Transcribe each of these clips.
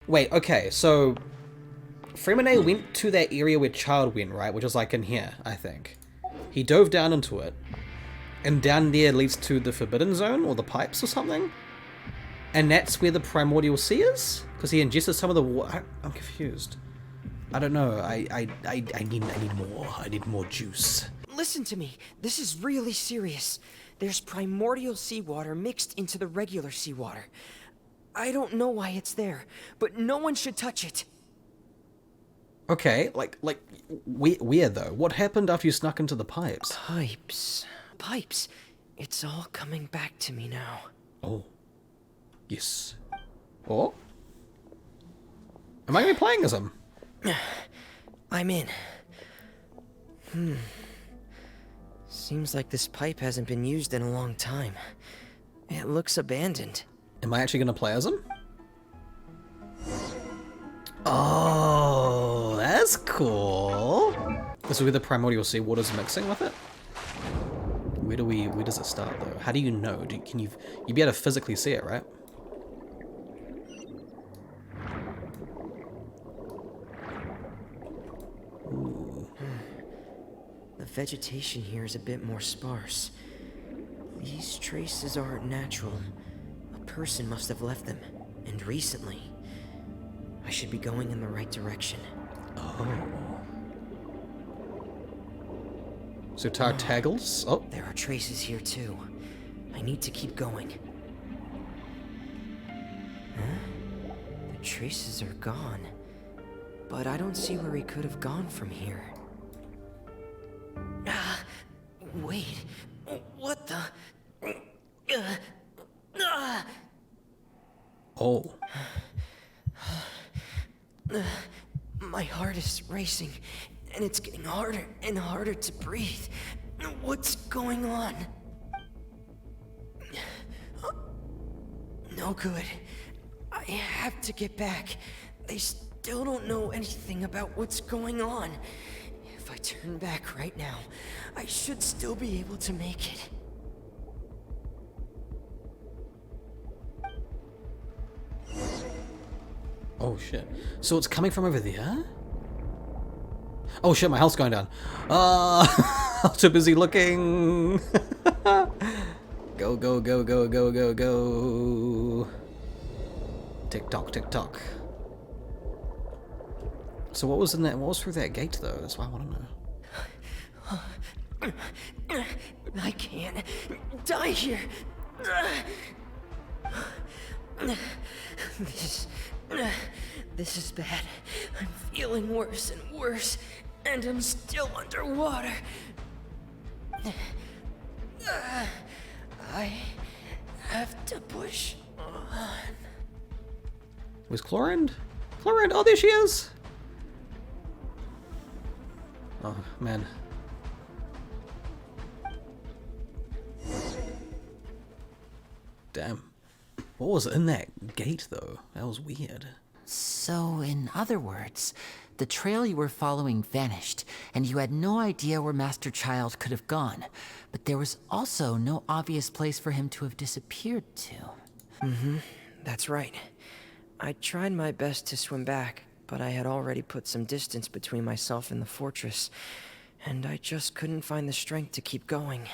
Wait, okay, so Fremine went to that area where Child went, right? Which is like in here, I think. He dove down into it, and down there leads to the Forbidden Zone, or the pipes or something? And that's where the Primordial Sea is? Because he ingested some of the water. I'm confused. I don't know. I need more. I need more juice. Listen to me. This is really serious. There's primordial seawater mixed into the regular seawater. I don't know why it's there, but no one should touch it. Okay, where though? What happened after you snuck into the pipes? Pipes. It's all coming back to me now. Oh. Yes. Oh? Am I going to be playing as him? I'm in. Seems like this pipe hasn't been used in a long time. It looks abandoned. Am I actually going to play as him? Oh, that's cool. This is where the primordial seawater's mixing with it? Where does it start though? How do you know? You'd be able to physically see it, right? Ooh. The vegetation here is a bit more sparse. These traces aren't natural. A person must have left them, and recently. I should be going in the right direction. Oh. So Tartaggles? Oh. There are traces here too. I need to keep going. Huh? The traces are gone. But I don't see where he could have gone from here. Wait. What the? Oh. My heart is racing, and it's getting harder and harder to breathe. What's going on? No good. I have to get back. They still don't know anything about what's going on. If I turn back right now, I should still be able to make it. Oh shit. So it's coming from over there? Oh shit, my health's going down. I'm too busy looking. Go, go, go, go, go, go, go. Tick tock, tick tock. So what was in that? What was through that gate though? That's what I want to know. I can't die here. This is bad. I'm feeling worse and worse, and I'm still underwater. I have to push on. Was Chlorinde? Chlorinde! Oh, there she is! Oh, man. Damn. What was in that gate, though? That was weird. So, in other words, the trail you were following vanished, and you had no idea where Master Child could have gone. But there was also no obvious place for him to have disappeared to. That's right. I tried my best to swim back, but I had already put some distance between myself and the fortress, and I just couldn't find the strength to keep going.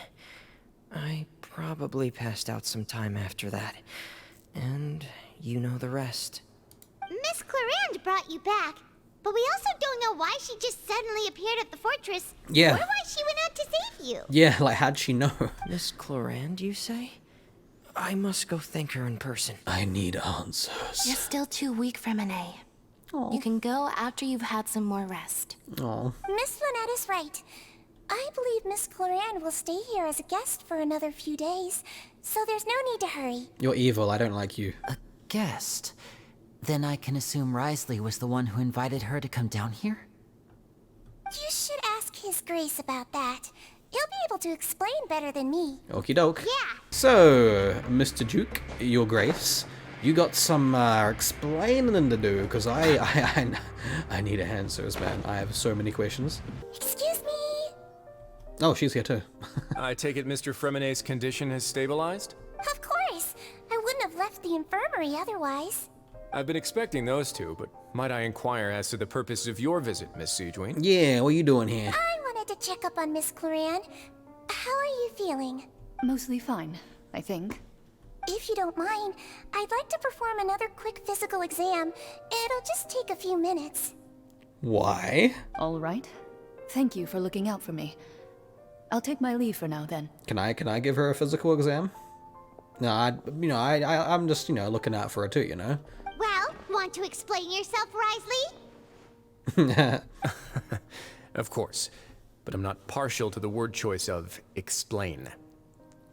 I probably passed out some time after that, and you know the rest. Miss Chlorinde brought you back, but we also don't know why she just suddenly appeared at the fortress. Yeah. Or why she went out to save you. Yeah, like, how'd she know? Miss Chlorinde, you say? I must go thank her in person. I need answers. You're still too weak, Fremine. You can go after you've had some more rest. Oh. Miss Lynette is right. I believe Miss Chlorinde will stay here as a guest for another few days, so there's no need to hurry. You're evil. I don't like you. A guest? Then I can assume Wriothesley was the one who invited her to come down here? You should ask His Grace about that. He'll be able to explain better than me. Okie doke. Yeah. So, Mr. Duke, Your Grace, you got some explaining to do, because I need answers, man. I have so many questions. Excuse me? Oh, she's here too. I take it Mr. Fremine's condition has stabilized? Of course. I wouldn't have left the infirmary otherwise. I've been expecting those two, but might I inquire as to the purpose of your visit, Miss Seedwing? Yeah, what are you doing here? I wanted to check up on Miss Cloran. How are you feeling? Mostly fine, I think. If you don't mind, I'd like to perform another quick physical exam. It'll just take a few minutes. Why? All right. Thank you for looking out for me. I'll take my leave for now, then. Can I give her a physical exam? No, I'm just, looking out for her too, Well, want to explain yourself, Wriothesley? Of course, but I'm not partial to the word choice of explain.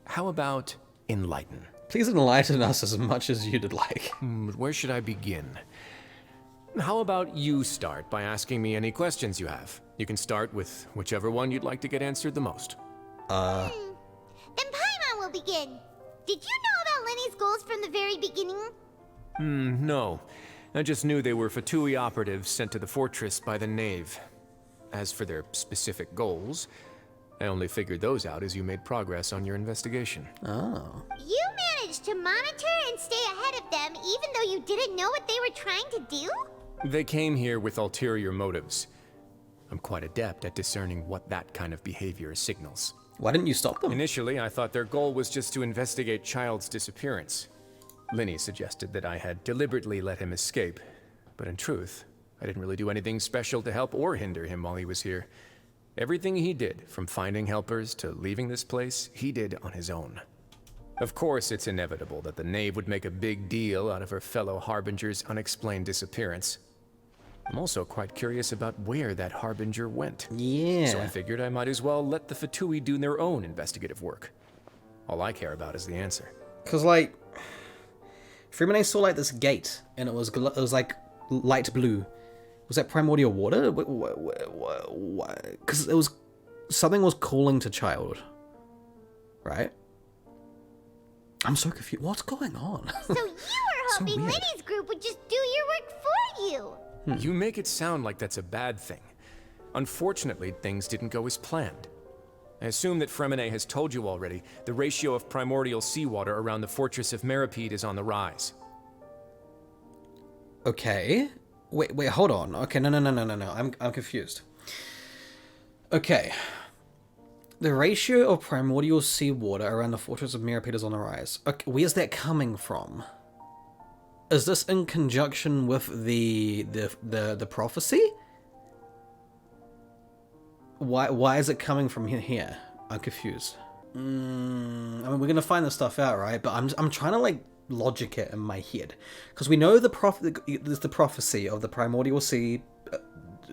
How about enlighten? Please enlighten us as much as you'd like. Where should I begin? How about you start by asking me any questions you have? You can start with whichever one you'd like to get answered the most. Then Paimon will begin. Did you know about Lyney's goals from the very beginning? No. I just knew they were Fatui operatives sent to the fortress by the Knave. As for their specific goals, I only figured those out as you made progress on your investigation. Oh. You managed to monitor and stay ahead of them even though you didn't know what they were trying to do? They came here with ulterior motives. I'm quite adept at discerning what that kind of behavior signals. Why didn't you stop them? Initially, I thought their goal was just to investigate Child's disappearance. Lyney suggested that I had deliberately let him escape, but in truth, I didn't really do anything special to help or hinder him while he was here. Everything he did, from finding helpers to leaving this place, he did on his own. Of course, it's inevitable that the Knave would make a big deal out of her fellow Harbinger's unexplained disappearance. I'm also quite curious about where that Harbinger went. Yeah. So I figured I might as well let the Fatui do their own investigative work. All I care about is the answer. Because, Frumine saw, this gate, and it was light blue. Was that primordial water? Because it was... Something was calling to Child. Right? I'm so confused. What's going on? So you were hoping weird. Lyney's group would just do your work for you. You make it sound like that's a bad thing. Unfortunately, things didn't go as planned. I assume that Frumine has told you already, the ratio of primordial seawater around the fortress of Meripede is on the rise. Okay. Wait, hold on. Okay, no. I'm confused. Okay. The ratio of primordial seawater around the fortress of Meripede is on the rise. Okay, where's that coming from? Is this in conjunction with the prophecy? Why is it coming from here? I'm confused. I mean, we're gonna find this stuff out, right? But I'm trying to logic it in my head, because we know there's the prophecy of the primordial sea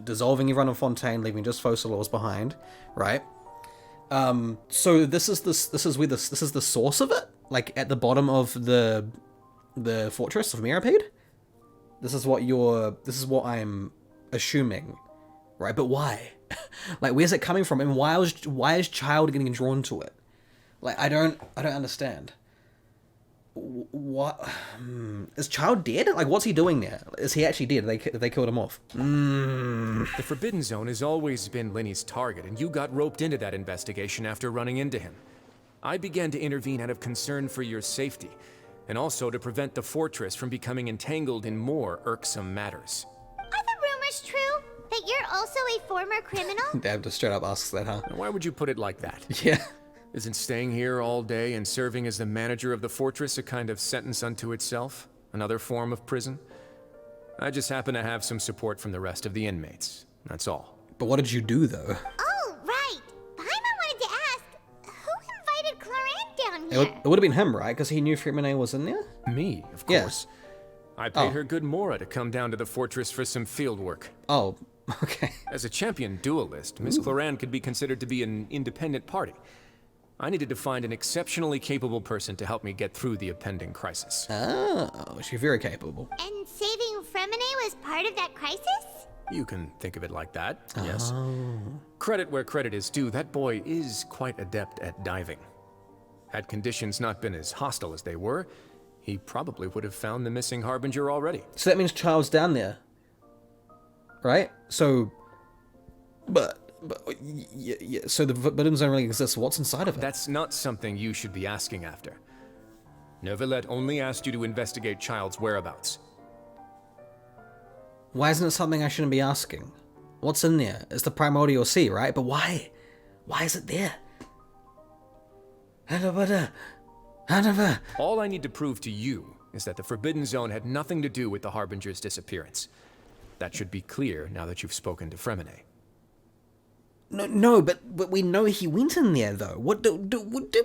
dissolving everyone in Fontaine, leaving just Focalors behind, right? So this is the source of it, at the bottom of the fortress of Meripede. This is what I'm assuming, right? But why? Where's it coming from, and why is Child getting drawn to it? I don't understand. What is Child dead? What's he doing there? Is he actually dead? They killed him off. The Forbidden Zone has always been Lyney's target, and you got roped into that investigation after running into him. I began to intervene out of concern for your safety, and also to prevent the fortress from becoming entangled in more irksome matters. Are the rumors true? That you're also a former criminal? Dab just straight up asks that, huh? Why would you put it like that? Yeah. Isn't staying here all day and serving as the manager of the fortress a kind of sentence unto itself? Another form of prison? I just happen to have some support from the rest of the inmates. That's all. But what did you do, though? Oh, right. Paimon wanted to ask, who invited Cloran down here? It would have been him, right? Because he knew Frumine was in there? Me, of Yeah. course. I paid her good mora to come down to the fortress for some field work. Oh, okay. As a champion duelist, Miss Cloran could be considered to be an independent party. I needed to find an exceptionally capable person to help me get through the impending crisis. Oh, she's very capable. And saving Frumine was part of that crisis? You can think of it like that, yes. Credit where credit is due, that boy is quite adept at diving. Had conditions not been as hostile as they were, he probably would have found the missing Harbinger already. So that means Child's down there, right? So, yeah, so the Forbidden Zone really exists. What's inside of it? That's not something you should be asking after. Neuvillette only asked you to investigate Child's whereabouts. Why isn't it something I shouldn't be asking? What's in there? It's the Primordial Sea, right? But why? Why is it there? All I need to prove to you is that the Forbidden Zone had nothing to do with the Harbinger's disappearance. That should be clear now that you've spoken to Fremine. No, but we know he went in there, though. What do... But we've already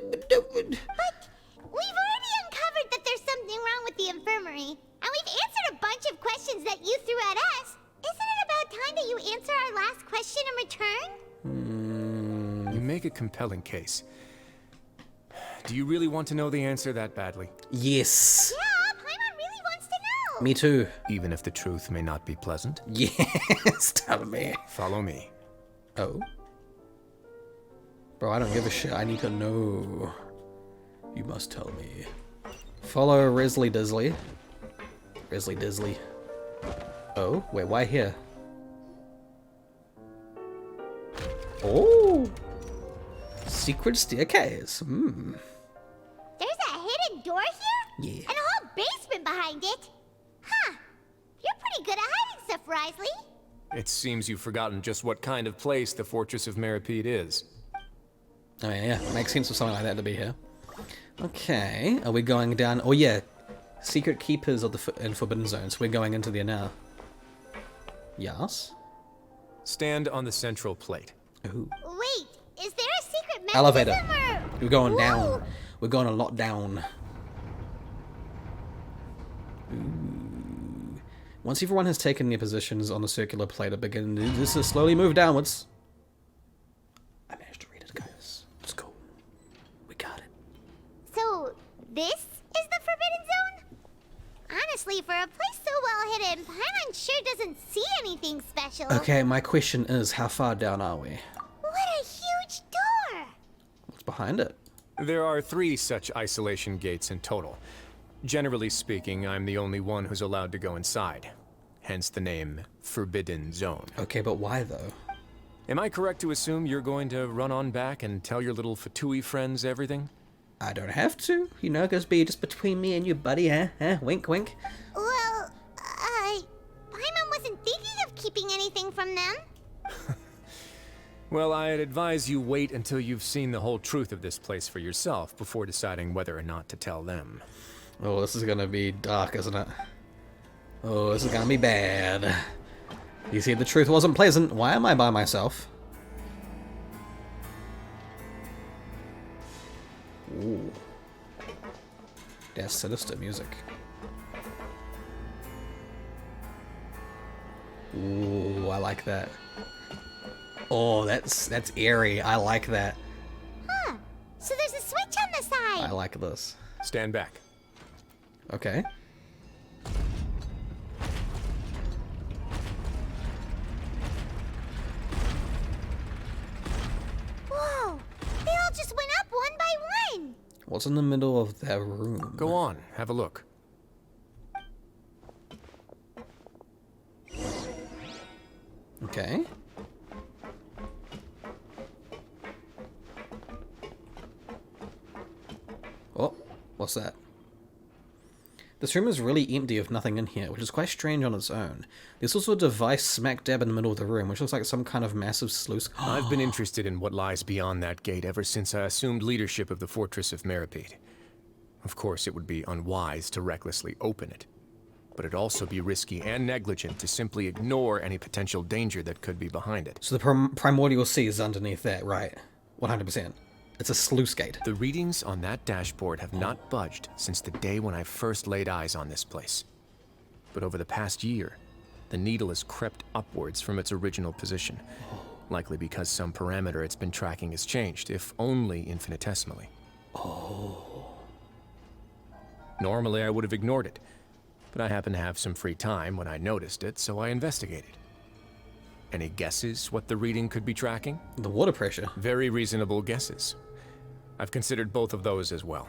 uncovered that there's something wrong with the infirmary, and we've answered a bunch of questions that you threw at us. Isn't it about time that you answer our last question in return? You make a compelling case. Do you really want to know the answer that badly? Yes. Yeah, Paimon really wants to know. Me too. Even if the truth may not be pleasant? Yes, tell me. Follow me. Oh? Bro, I don't give a shit. I need to know. You must tell me. Follow Wriothesley Disley. Wriothesley Disley. Oh, wait, why here? Oh! Secret staircase. Hmm. There's a hidden door here? Yeah. And a whole basement behind it? Huh. You're pretty good at hiding stuff, Wriothesley. It seems you've forgotten just what kind of place the Fortress of Meripede is. Oh yeah, makes sense for something like that to be here. Okay, are we going down? Oh yeah, secret keepers of the Forbidden Zone, so we're going into there now. Yes? Stand on the central plate. Ooh. Wait, is there a secret mechanism Elevator. or... We're going Whoa. down. We're going a lot down. Ooh. Once everyone has taken their positions on the circular plate, it begins to slowly move downwards. I managed to read it, guys. It's cool. We got it. So, this is the Forbidden Zone? Honestly, for a place so well hidden, Paimon sure doesn't see anything special. Okay, my question is, how far down are we? What a huge door! What's behind it? There are 3 such isolation gates in total. Generally speaking, I'm the only one who's allowed to go inside. Hence the name Forbidden Zone. Okay, but why though? Am I correct to assume you're going to run on back and tell your little Fatui friends everything? I don't have to. You know, it goes be just between me and you, buddy, huh? Wink, wink. Well, Paimon wasn't thinking of keeping anything from them. Well, I'd advise you wait until you've seen the whole truth of this place for yourself before deciding whether or not to tell them. Oh, this is gonna be dark, isn't it? Oh, this is gonna be bad. You see, the truth wasn't pleasant. Why am I by myself? Ooh. That's sinister music. Ooh, I like that. Oh, that's eerie. I like that. Huh. So there's a switch on the side. I like this. Stand back. Okay. Whoa. They all just went up one by one. What's in the middle of that room? Go on, have a look. Okay. Oh, what's that? This room is really empty with nothing in here, which is quite strange on its own. There's also a device smack dab in the middle of the room, which looks like some kind of massive sluice. I've been interested in what lies beyond that gate ever since I assumed leadership of the Fortress of Meripede. Of course, it would be unwise to recklessly open it, but it'd also be risky and negligent to simply ignore any potential danger that could be behind it. So the Primordial Sea is underneath that, right? 100%. It's a sluice gate. The readings on that dashboard have not budged since the day when I first laid eyes on this place. But over the past year, the needle has crept upwards from its original position, likely because some parameter it's been tracking has changed, if only infinitesimally. Normally I would have ignored it, but I happened to have some free time when I noticed it, so I investigated. Any guesses what the reading could be tracking? The water pressure. Very reasonable guesses. I've considered both of those as well.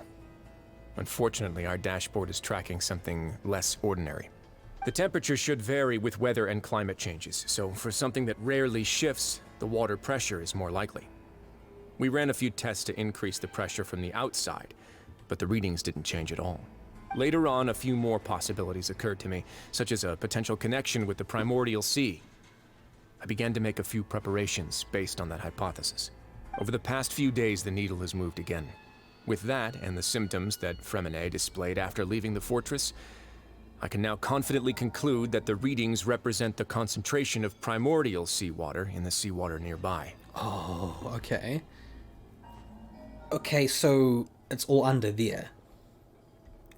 Unfortunately, our dashboard is tracking something less ordinary. The temperature should vary with weather and climate changes, so for something that rarely shifts, the water pressure is more likely. We ran a few tests to increase the pressure from the outside, but the readings didn't change at all. Later on, a few more possibilities occurred to me, such as a potential connection with the Primordial Sea. I began to make a few preparations based on that hypothesis. Over the past few days, the needle has moved again. With that, and the symptoms that Freminet displayed after leaving the fortress, I can now confidently conclude that the readings represent the concentration of primordial seawater in the seawater nearby. Oh, okay. Okay, so it's all under there.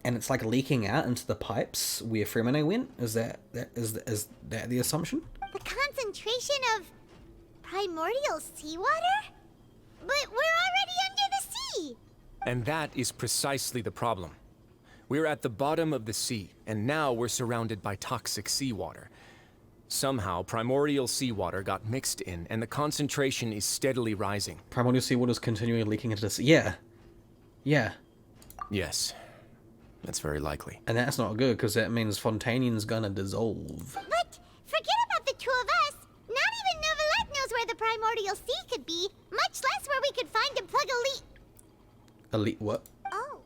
And it's like leaking out into the pipes where Freminet went? Is that the assumption? The concentration of primordial seawater? But we're already under the sea! And that is precisely the problem. We're at the bottom of the sea, and now we're surrounded by toxic seawater. Somehow, primordial seawater got mixed in, and the concentration is steadily rising. Primordial seawater is continually leaking into the sea. Yeah. Yeah. Yes. That's very likely. And that's not good, because that means Fontainian's gonna dissolve. But forget about the two of us! Not even Novelette knows where the primordial sea could be, much less where we could find and plug a leak. A leak what? Oh.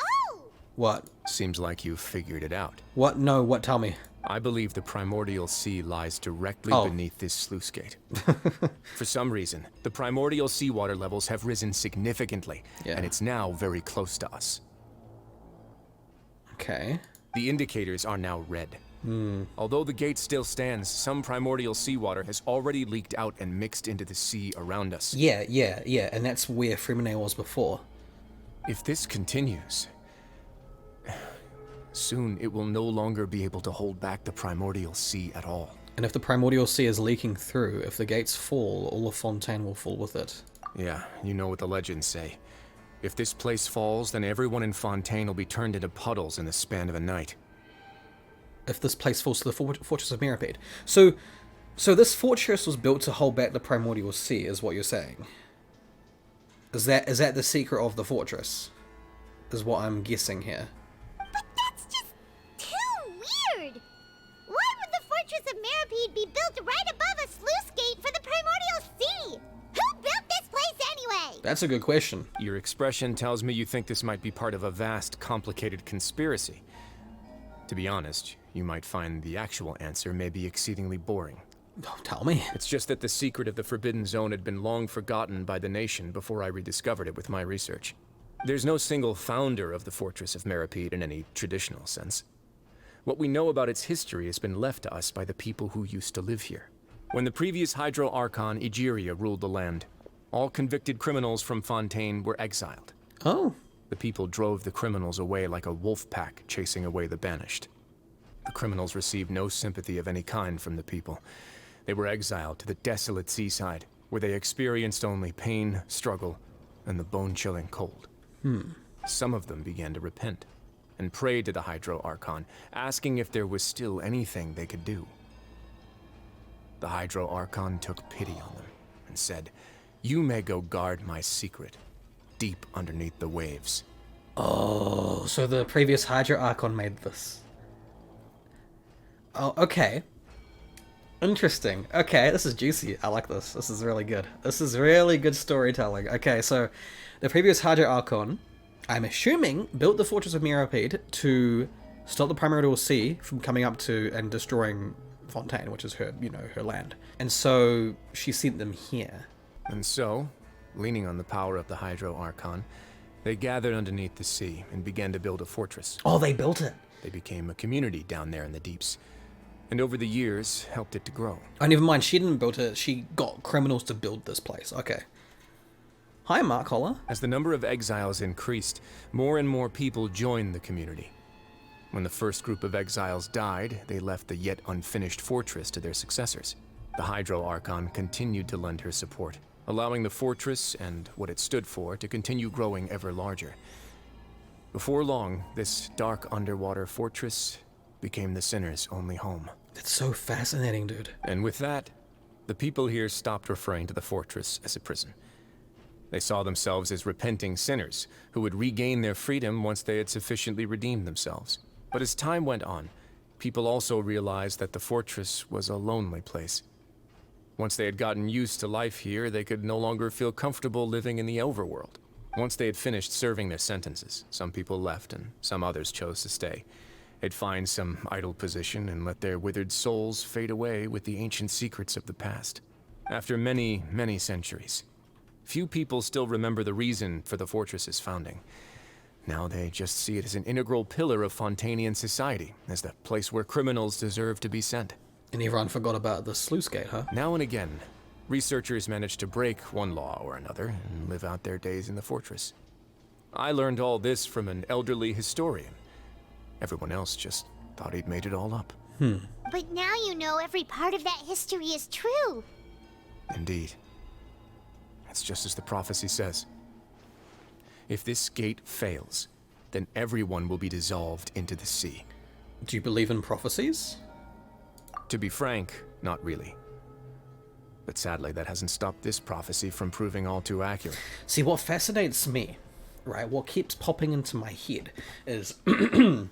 Oh! What? Seems like you've figured it out. What? No, what? Tell me. I believe the primordial sea lies directly beneath this sluice gate. For some reason, the primordial seawater levels have risen significantly, and it's now very close to us. Okay. The indicators are now red. Although the gate still stands, some primordial seawater has already leaked out and mixed into the sea around us. Yeah, and that's where Freminet was before. If this continues, soon it will no longer be able to hold back the primordial sea at all. And if the primordial sea is leaking through, if the gates fall, all of Fontaine will fall with it. Yeah, you know what the legends say. If this place falls, then everyone in Fontaine will be turned into puddles in the span of a night. If this place falls to the Fortress of Mirapede. So this fortress was built to hold back the primordial sea, is what you're saying? Is that the secret of the fortress? Is what I'm guessing here. But that's just too weird! Why would the Fortress of Mirapede be built right above a sluice gate for the primordial sea? Who built this place anyway? That's a good question. Your expression tells me you think this might be part of a vast, complicated conspiracy. To be honest, you might find the actual answer may be exceedingly boring. Oh, tell me. It's just that the secret of the Forbidden Zone had been long forgotten by the nation before I rediscovered it with my research. There's no single founder of the Fortress of Mirapede in any traditional sense. What we know about its history has been left to us by the people who used to live here. When the previous Hydro Archon, Egeria, ruled the land, all convicted criminals from Fontaine were exiled. Oh. The people drove the criminals away like a wolf pack chasing away the banished. The criminals received no sympathy of any kind from the people. They were exiled to the desolate seaside, where they experienced only pain, struggle, and the bone-chilling cold. Some of them began to repent, and prayed to the Hydro Archon, asking if there was still anything they could do. The Hydro Archon took pity on them, and said, "You may go guard my secret, deep underneath the waves." Oh, so the previous Hydro Archon made this. Oh, okay. Interesting. Okay, this is juicy. I like this. This is really good. This is really good storytelling. Okay, so the previous Hydro Archon, I'm assuming, built the Fortress of Mirapede to stop the Primordial Sea from coming up to and destroying Fontaine, which is her, her land. And so she sent them here. And so, leaning on the power of the Hydro Archon, they gathered underneath the sea and began to build a fortress. Oh, they built it. They became a community down there in the deeps, and over the years, helped it to grow. Oh, never mind. She didn't build it. She got criminals to build this place. Okay. Hi, Mark Holler. As the number of exiles increased, more and more people joined the community. When the first group of exiles died, they left the yet unfinished fortress to their successors. The Hydro Archon continued to lend her support, allowing the fortress and what it stood for to continue growing ever larger. Before long, this dark underwater fortress became the sinner's only home. That's so fascinating, dude. And with that, the people here stopped referring to the fortress as a prison. They saw themselves as repenting sinners who would regain their freedom once they had sufficiently redeemed themselves. But as time went on, people also realized that the fortress was a lonely place. Once they had gotten used to life here, they could no longer feel comfortable living in the overworld. Once they had finished serving their sentences, some people left and some others chose to stay. They'd find some idle position and let their withered souls fade away with the ancient secrets of the past. After many, many centuries, few people still remember the reason for the fortress's founding. Now they just see it as an integral pillar of Fontainian society, as the place where criminals deserve to be sent. And everyone forgot about the sluice gate, huh? Now and again, researchers manage to break one law or another and live out their days in the fortress. I learned all this from an elderly historian. Everyone else just thought he'd made it all up. But now you know every part of that history is true. Indeed. It's just as the prophecy says. If this gate fails, then everyone will be dissolved into the sea. Do you believe in prophecies? To be frank, not really. But sadly, that hasn't stopped this prophecy from proving all too accurate. See, what fascinates me, right, what keeps popping into my head is the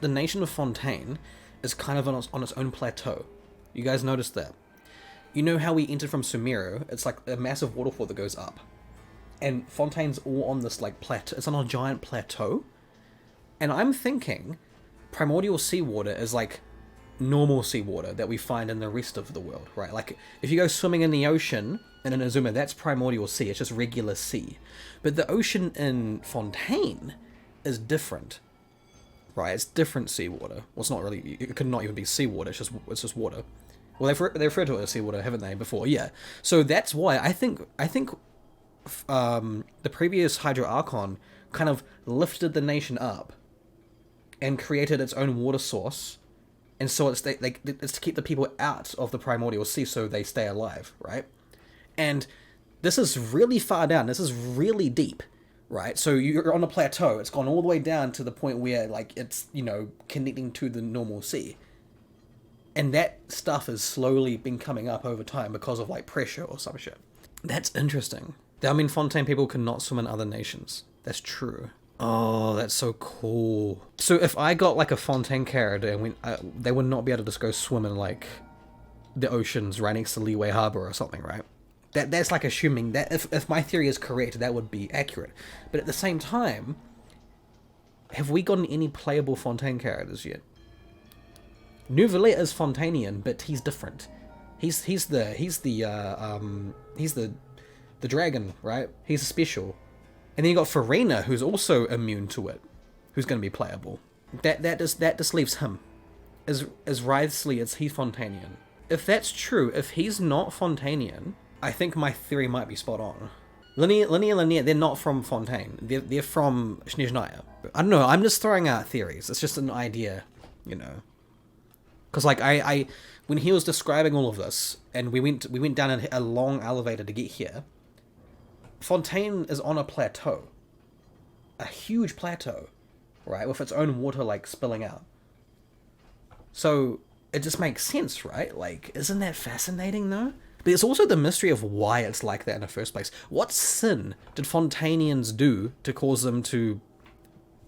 nation of Fontaine is kind of on its own plateau. You guys noticed that? You know how we entered from Sumeru? It's like a massive waterfall that goes up. And Fontaine's all on this, like, plateau. It's on a giant plateau. And I'm thinking primordial seawater is like normal seawater that we find in the rest of the world, right? Like, if you go swimming in the ocean in Inazuma, that's primordial sea. It's just regular sea. But the ocean in Fontaine is different, right? It's different seawater. Well, it's not really. It could not even be seawater. It's just water. Well, they referred to it as seawater, haven't they? Before, yeah. So that's why I think the previous Hydro Archon kind of lifted the nation up and created its own water source, and so it's to keep the people out of the primordial sea so they stay alive, right? And this is really far down. This is really deep, right? So you're on a plateau. It's gone all the way down to the point where, like, it's, you know, connecting to the normal sea. And that stuff has slowly been coming up over time because of, like, pressure or some shit. That's interesting. I mean, Fontaine people cannot swim in other nations. That's true. Oh, that's so cool. So if I got, like, a Fontaine character and they would not be able to just go swim in, like, the oceans right next to Liyue Harbor or something, right? That's like assuming that if my theory is correct, that would be accurate. But at the same time, have we gotten any playable Fontaine characters yet? Nouvelet is Fontainian, but he's different. He's the dragon, right? He's special. And then you got Farina, who's also immune to it, who's going to be playable. That just leaves him. As Wriothesley, he's Fontainian. If that's true, if he's not Fontainian, I think my theory might be spot on. Lyney and Lyney, they're not from Fontaine. They're from Snezhnaya. I don't know, I'm just throwing out theories. It's just an idea, you know. Because, like, I when he was describing all of this, and we went down a long elevator to get here, Fontaine is on a plateau. A huge plateau, right? With its own water, like, spilling out. So, it just makes sense, right? Like, isn't that fascinating, though? But it's also the mystery of why it's like that in the first place. What sin did Fontainians do to cause them to...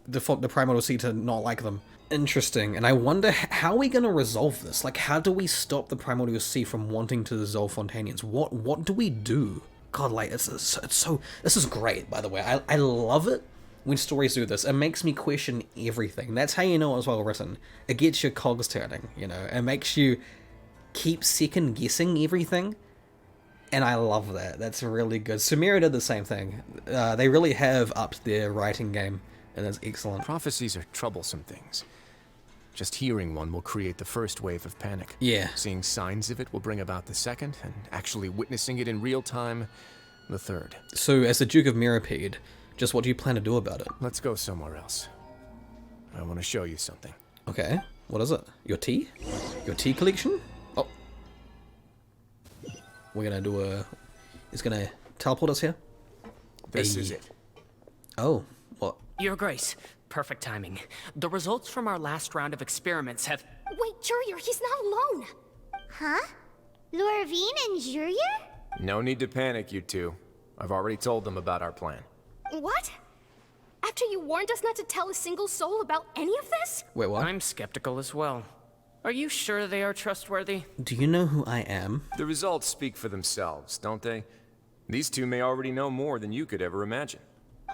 the Primordial Sea to not like them? Interesting, and I wonder how are we going to resolve this? Like, how do we stop the Primordial Sea from wanting to dissolve Fontainians? What do we do? God, like, it's so... This is great, by the way. I love it when stories do this. It makes me question everything. That's how you know it's well written. It gets your cogs turning, you know? It makes you keep second-guessing everything. And I love that. That's really good. Sumeru did the same thing. They really have upped their writing game, and that's excellent. Prophecies are troublesome things. Just hearing one will create the first wave of panic. Yeah. Seeing signs of it will bring about the second, and actually witnessing it in real time, the third. So, as the Duke of Mirapede, just what do you plan to do about it? Let's go somewhere else. I want to show you something. Okay. What is it? Your tea? Your tea collection? Oh. We're gonna do a... It's gonna teleport us here? This is it. Oh. What? Your Grace. Perfect timing. The results from our last round of experiments have... Wait, Jurier, he's not alone! Huh? Lorvine and Jurier? No need to panic, you two. I've already told them about our plan. What? After you warned us not to tell a single soul about any of this? Wait, what? I'm skeptical as well. Are you sure they are trustworthy? Do you know who I am? The results speak for themselves, don't they? These two may already know more than you could ever imagine.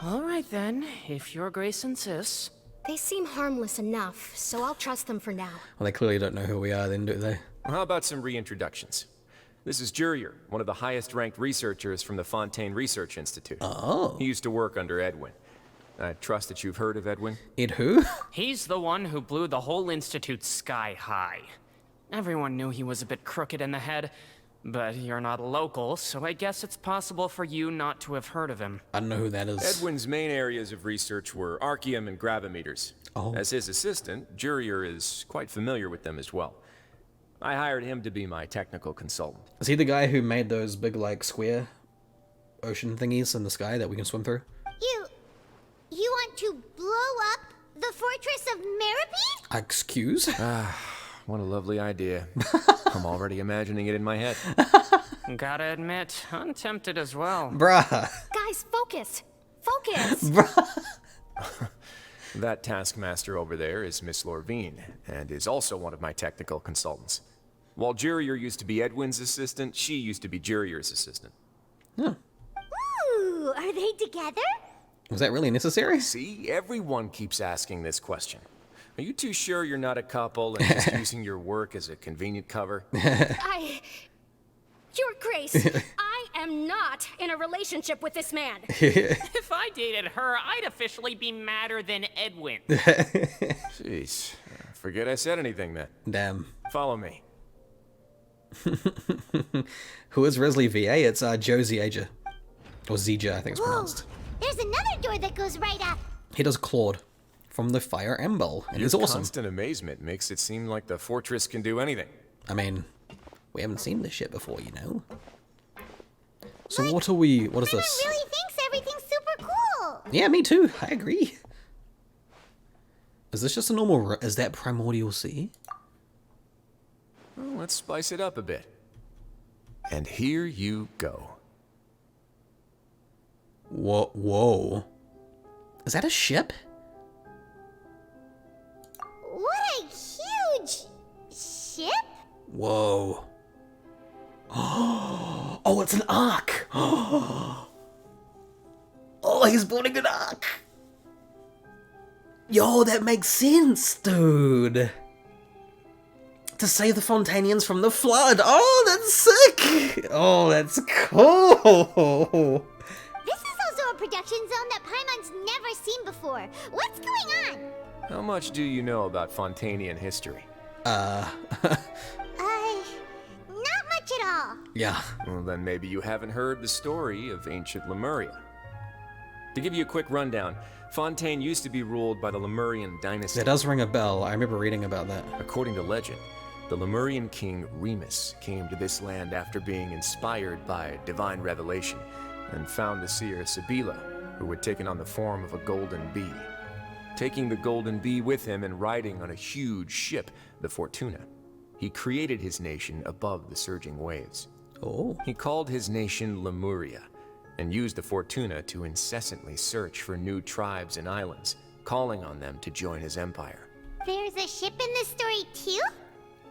All right then, if your grace insists. They seem harmless enough, so I'll trust them for now. Well, they clearly don't know who we are then, do they? How about some reintroductions? This is Jurier, one of the highest-ranked researchers from the Fontaine Research Institute. Oh. He used to work under Edwin. I trust that you've heard of Edwin? Ed who? He's the one who blew the whole institute sky high. Everyone knew he was a bit crooked in the head, but you're not local, so I guess it's possible for you not to have heard of him. I don't know who that is. Edwin's main areas of research were archaeum and gravimeters. Oh. As his assistant, Jurier is quite familiar with them as well. I hired him to be my technical consultant. Is he the guy who made those big, like, square ocean thingies in the sky that we can swim through? You want to blow up the fortress of Meripede? Excuse? What a lovely idea. I'm already imagining it in my head. Gotta admit, I'm tempted as well. Bruh. Guys, focus! Focus! Bruh. That taskmaster over there is Miss Lorvine, and is also one of my technical consultants. While Jurier used to be Edwin's assistant, she used to be Jurier's assistant. Yeah. Ooh, are they together? Was that really necessary? See, everyone keeps asking this question. Are you too sure you're not a couple and just using your work as a convenient cover? Your Grace, I am not in a relationship with this man. If I dated her, I'd officially be madder than Edwin. Jeez. Forget I said anything then. Damn. Follow me. Who is Wriothesley VA? It's Joe Zieja. Or Zieja, I think it's pronounced. There's another door that goes right up. He does Claude from the Fire Emblem. And Your he's awesome. constant amazement makes it seem like the fortress can do anything. I mean, we haven't seen this shit before, you know? So like, what is this? Everyone really thinks everything's super cool. Yeah, me too. I agree. Is this just a normal... Is that Primordial Sea? Well, let's spice it up a bit. And here you go. Whoa. Is that a ship? What a huge ship? Whoa. Oh, it's an ark. Oh, he's building an ark. Yo, that makes sense, dude. To save the Fontainians from the flood. Oh, that's sick. Oh, that's cool. This is also a production zone that Paimon's never seen before. What's going on? How much do you know about Fontainian history? Not much at all. Yeah. Well, then maybe you haven't heard the story of ancient Lemuria. To give you a quick rundown, Fontaine used to be ruled by the Lemurian dynasty. That does ring a bell. I remember reading about that. According to legend, the Lemurian king Remus came to this land after being inspired by divine revelation and found the seer Sibila, who had taken on the form of a golden bee. Taking the golden bee with him and riding on a huge ship, the Fortuna, he created his nation above the surging waves. Oh. He called his nation Lemuria and used the Fortuna to incessantly search for new tribes and islands, calling on them to join his empire. There's a ship in this story too?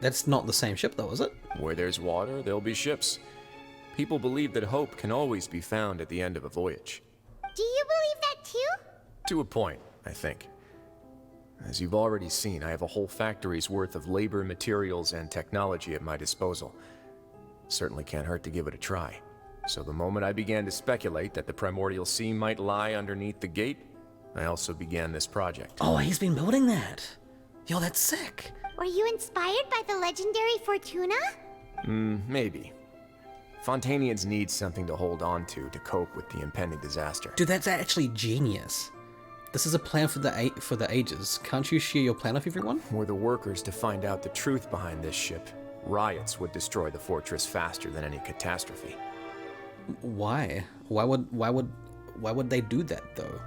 That's not the same ship though, is it? Where there's water, there'll be ships. People believe that hope can always be found at the end of a voyage. Do you believe that too? To a point, I think. As you've already seen, I have a whole factory's worth of labor, materials, and technology at my disposal. Certainly can't hurt to give it a try. So the moment I began to speculate that the Primordial Sea might lie underneath the gate, I also began this project. Oh, he's been building that. Yo, that's sick. Were you inspired by the legendary Fortuna? Maybe. Fontainians need something to hold on to cope with the impending disaster. Dude, that's actually genius. This is a plan for the ages. Can't you share your plan with everyone? Were the workers to find out the truth behind this ship, riots would destroy the fortress faster than any catastrophe. Why? Why would they do that though?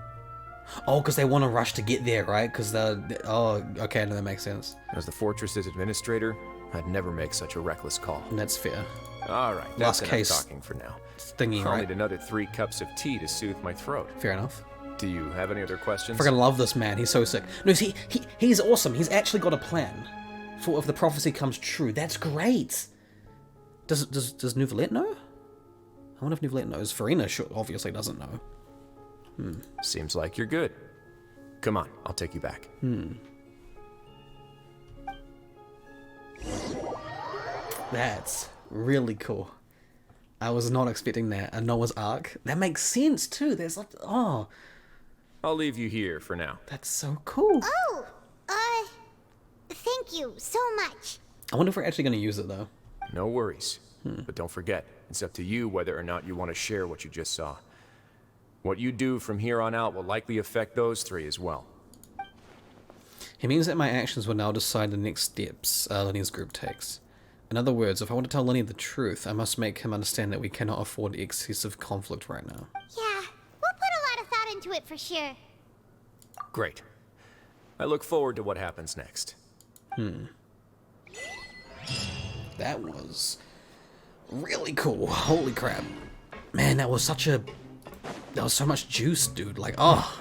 Oh, because they want to rush to get there, right? Because oh, okay, no, that makes sense. As the fortress's administrator, I'd never make such a reckless call. That's fair. All right, that's enough talking for now. Thingy, I'll right? need another 3 cups of tea to soothe my throat. Fair enough. Do you have any other questions? I freaking love this man. He's so sick. No, he's awesome. He's actually got a plan for if the prophecy comes true. That's great. Does Nouvelette know? I wonder if Nivlet knows. Farina obviously doesn't know. Seems like you're good. Come on, I'll take you back. That's really cool. I was not expecting that. A Noah's Ark. That makes sense too. There's like, oh, I'll leave you here for now. that's so cool. Oh, thank you so much. I wonder if we're actually going to use it though. No worries. But don't forget, it's up to you whether or not you want to share what you just saw. What you do from here on out will likely affect those three as well. It means that my actions will now decide the next steps Lyney's group takes. In other words, if I want to tell Lyney the truth, I must make him understand that we cannot afford excessive conflict right now. Yeah, we'll put a lot of thought into it for sure. Great. I look forward to what happens next. That was really cool. Holy crap. Man, that was so much juice, dude. Like, oh,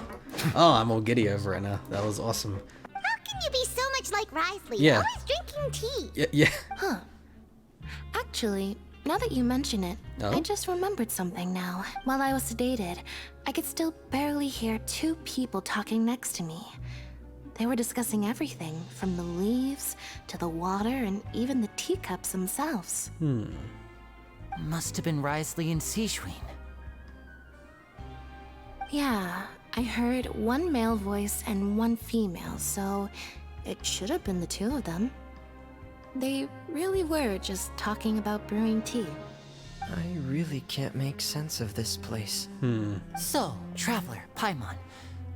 I'm all giddy over it now. That was awesome. How can you be so much like Wriothesley? Yeah. Always drinking tea. Yeah. Huh. Actually, now that you mention it, Oh? I just remembered something now. While I was sedated, I could still barely hear two people talking next to me. They were discussing everything, from the leaves to the water and even the teacups themselves. Must have been Wriothesley and Seawater. Yeah, I heard one male voice and one female, so it should have been the two of them. They really were just talking about brewing tea. I really can't make sense of this place. So, Traveler, Paimon,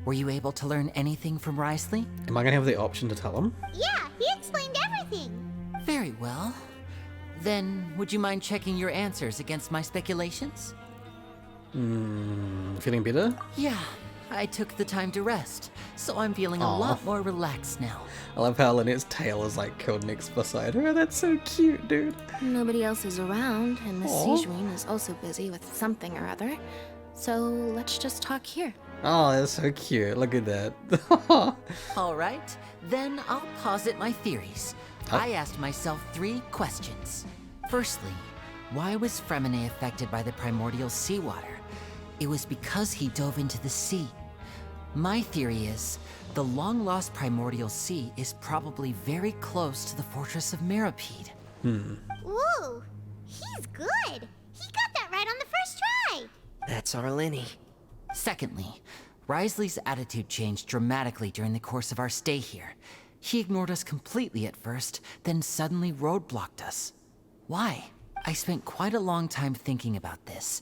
were you able to learn anything from Wriothesley? Am I going to have the option to tell him? Yeah, he explained everything. Very well. Then, would you mind checking your answers against my speculations? Feeling better? Yeah, I took the time to rest, so I'm feeling a lot more relaxed now. I love how Lynette's tail is like curled next beside her. That's so cute, dude. Nobody else is around, and Miss Aw. Seawater is also busy with something or other. So let's just talk here. Oh, that's so cute. Look at that. All right, then I'll posit my theories. I asked myself 3 questions. Firstly, why was Fremine affected by the primordial seawater? It was because he dove into the sea. My theory is, the long-lost primordial sea is probably very close to the fortress of Meripede. Ooh, he's good. He got that right on the first try. That's our Lyney. Secondly, Wriothesley's attitude changed dramatically during the course of our stay here. He ignored us completely at first, then suddenly roadblocked us. Why? I spent quite a long time thinking about this.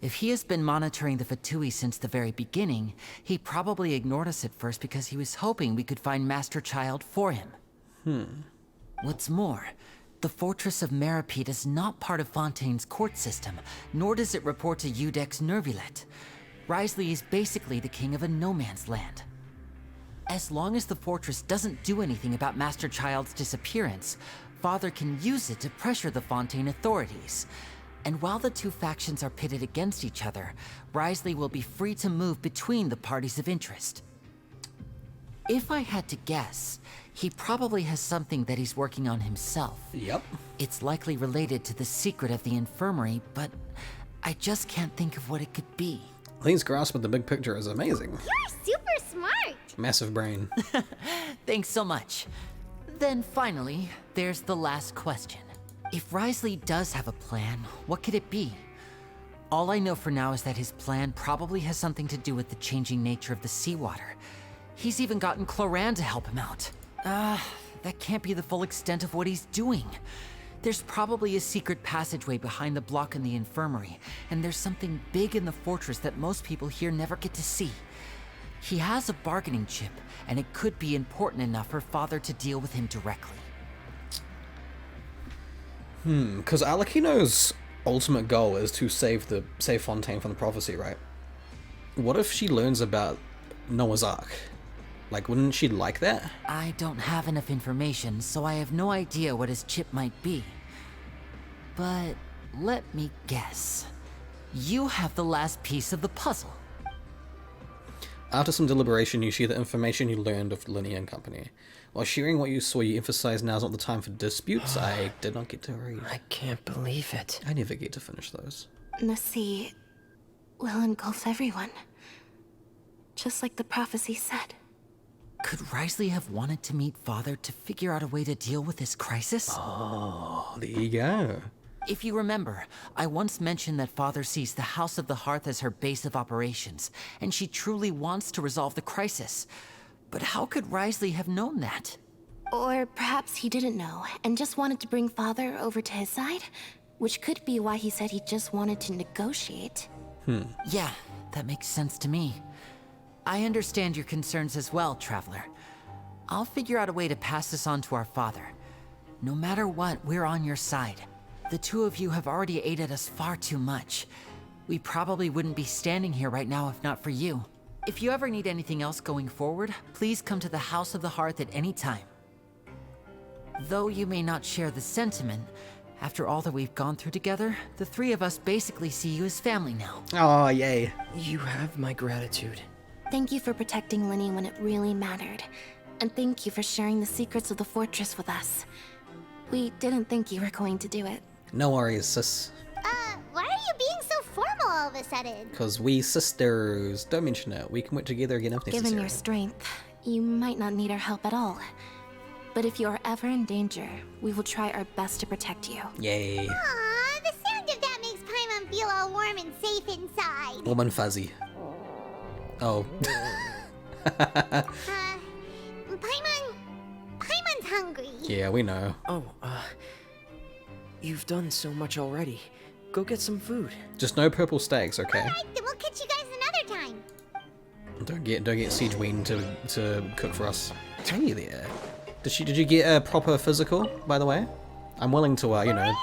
If he has been monitoring the Fatui since the very beginning, he probably ignored us at first because he was hoping we could find Master Child for him. What's more, the Fortress of Meripede is not part of Fontaine's court system, nor does it report to Udex Nervulet. Wriothesley is basically the king of a no-man's land. As long as the fortress doesn't do anything about Master Child's disappearance, Father can use it to pressure the Fontaine authorities. And while the two factions are pitted against each other, Wriothesley will be free to move between the parties of interest. If I had to guess, he probably has something that he's working on himself. Yep. It's likely related to the secret of the infirmary, but I just can't think of what it could be. Lyney's grasp of the big picture is amazing. You're super smart. Massive brain. Thanks so much. Then finally, there's the last question. If Wriothesley does have a plan, what could it be? All I know for now is that his plan probably has something to do with the changing nature of the seawater. He's even gotten Cloran to help him out. That can't be the full extent of what he's doing. There's probably a secret passageway behind the block in the infirmary, and there's something big in the fortress that most people here never get to see. He has a bargaining chip, and it could be important enough for Father to deal with him directly. Because Alakino's ultimate goal is to save Fontaine from the prophecy, right? What if she learns about Noah's Ark? Like, wouldn't she like that? I don't have enough information, so I have no idea what his chip might be. But let me guess. You have the last piece of the puzzle. After some deliberation, you share the information you learned of Lyney and company. While sharing what you saw, you emphasize now's not the time for disputes. I did not get to read. I can't believe it. I never get to finish those. the sea will engulf everyone. Just like the prophecy said. Could Wriothesley have wanted to meet Father to figure out a way to deal with this crisis? Oh, there you go. If you remember, I once mentioned that Father sees the House of the Hearth as her base of operations, and she truly wants to resolve the crisis. But how could Wriothesley have known that? Or perhaps he didn't know, and just wanted to bring Father over to his side? Which could be why he said he just wanted to negotiate. Yeah, that makes sense to me. I understand your concerns as well, Traveler. I'll figure out a way to pass this on to our father. No matter what, we're on your side. The two of you have already aided us far too much. We probably wouldn't be standing here right now if not for you. If you ever need anything else going forward, please come to the House of the Hearth at any time. Though you may not share the sentiment, after all that we've gone through together, the three of us basically see you as family now. Oh, yay. You have my gratitude. Thank you for protecting Lyney when it really mattered. And thank you for sharing the secrets of the fortress with us. We didn't think you were going to do it. No worries, sis. Why are you being so formal all of a sudden? Because we sisters. Don't mention it. We can work together again if necessary. Given your strength, you might not need our help at all. But if you are ever in danger, we will try our best to protect you. Yay. Aw, the sound of that makes Paimon feel all warm and safe inside. Warm and fuzzy. Oh. Paimon's hungry. Yeah, we know. Oh, you've done so much already. Go get some food. Just no purple steaks, okay? Alright, then we'll catch you guys another time. Don't get Siege Ween to cook for us. Hey there. Did you get a proper physical, by the way? I'm willing to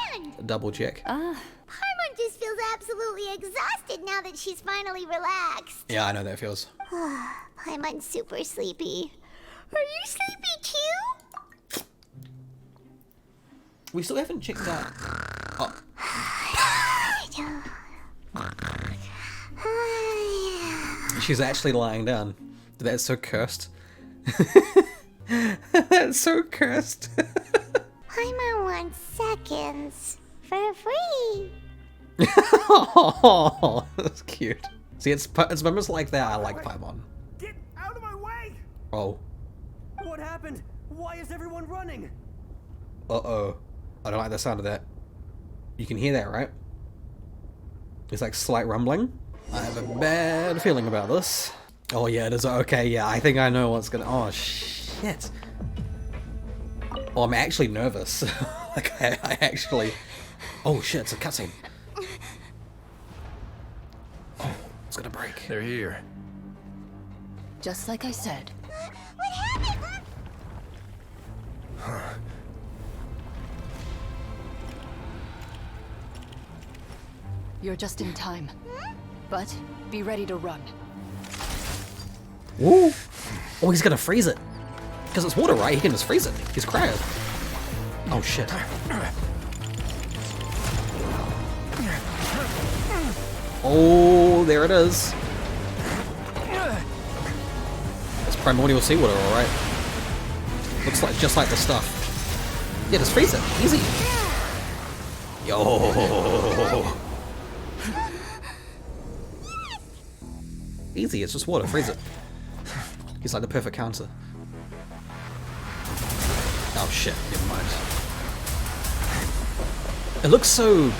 double check. Paimon just feels absolutely exhausted now that she's finally relaxed. Yeah, I know that feels. Paimon's super sleepy. Are you sleepy too? We still haven't checked out. Oh. She's actually lying down. That's so cursed. That's so cursed. Paimon wants seconds for free. Oh, that's cute. See, it's moments like that I like Paimon. Get out of my way! Oh. What happened? Why is everyone running? Uh-oh. I don't like the sound of that. You can hear that, right? It's like slight rumbling. I have a bad feeling about this. Oh yeah, it is. Okay, yeah, I think I know what's gonna... Oh, shit. Oh, I'm actually nervous. Like, I actually... Oh shit, it's a cutscene. Oh, it's gonna break. They're here. Just like I said. What happened? You're just in time. But be ready to run. Ooh. Oh, he's gonna freeze it. Because it's water, right? He can just freeze it. He's cryo. Oh shit. Oh, there it is. It's primordial seawater, alright. Looks like just like the stuff. Yeah, just freeze it. Easy. Yo. Easy, it's just water. Freeze it. He's like the perfect counter. Oh shit, never mind. It looks so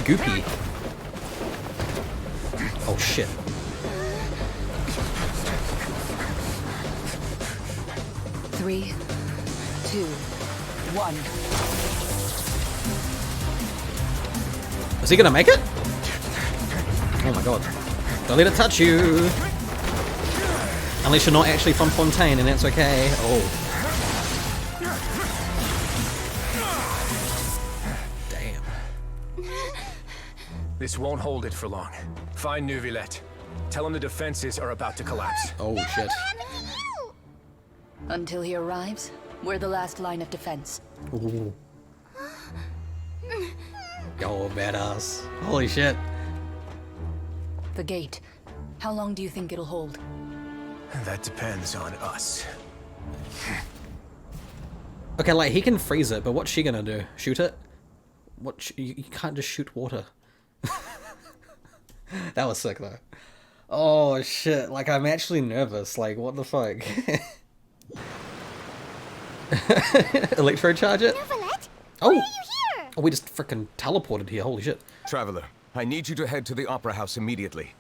goopy. Oh shit. Three, two, one. Is he gonna make it? Oh my god. Don't let it touch you. Unless you're not actually from Fontaine, and that's okay. Oh. This won't hold it for long. Find Neuvillette. Tell him the defenses are about to collapse. Oh shit. Until he arrives, we're the last line of defense. Ooh. Yo, badass. Holy shit. The gate. How long do you think it'll hold? That depends on us. Okay, like, he can freeze it, but what's she gonna do? Shoot it? You can't just shoot water. That was sick though. Oh shit, like I'm actually nervous, like what the fuck? Electrocharge it? Neverlet, Oh! why are you here? Oh, we just freaking teleported here, holy shit. Traveler, I need you to head to the Opera House immediately.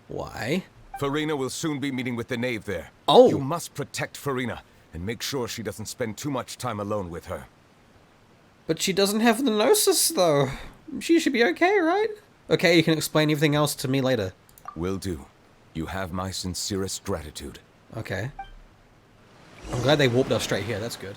Why? Farina will soon be meeting with the knave there. Oh! You must protect Farina, and make sure she doesn't spend too much time alone with her. But she doesn't have the Gnosis though. She should be okay, right? Okay, you can explain everything else to me later. Will do. You have my sincerest gratitude. Okay. I'm glad they warped us straight here, that's good.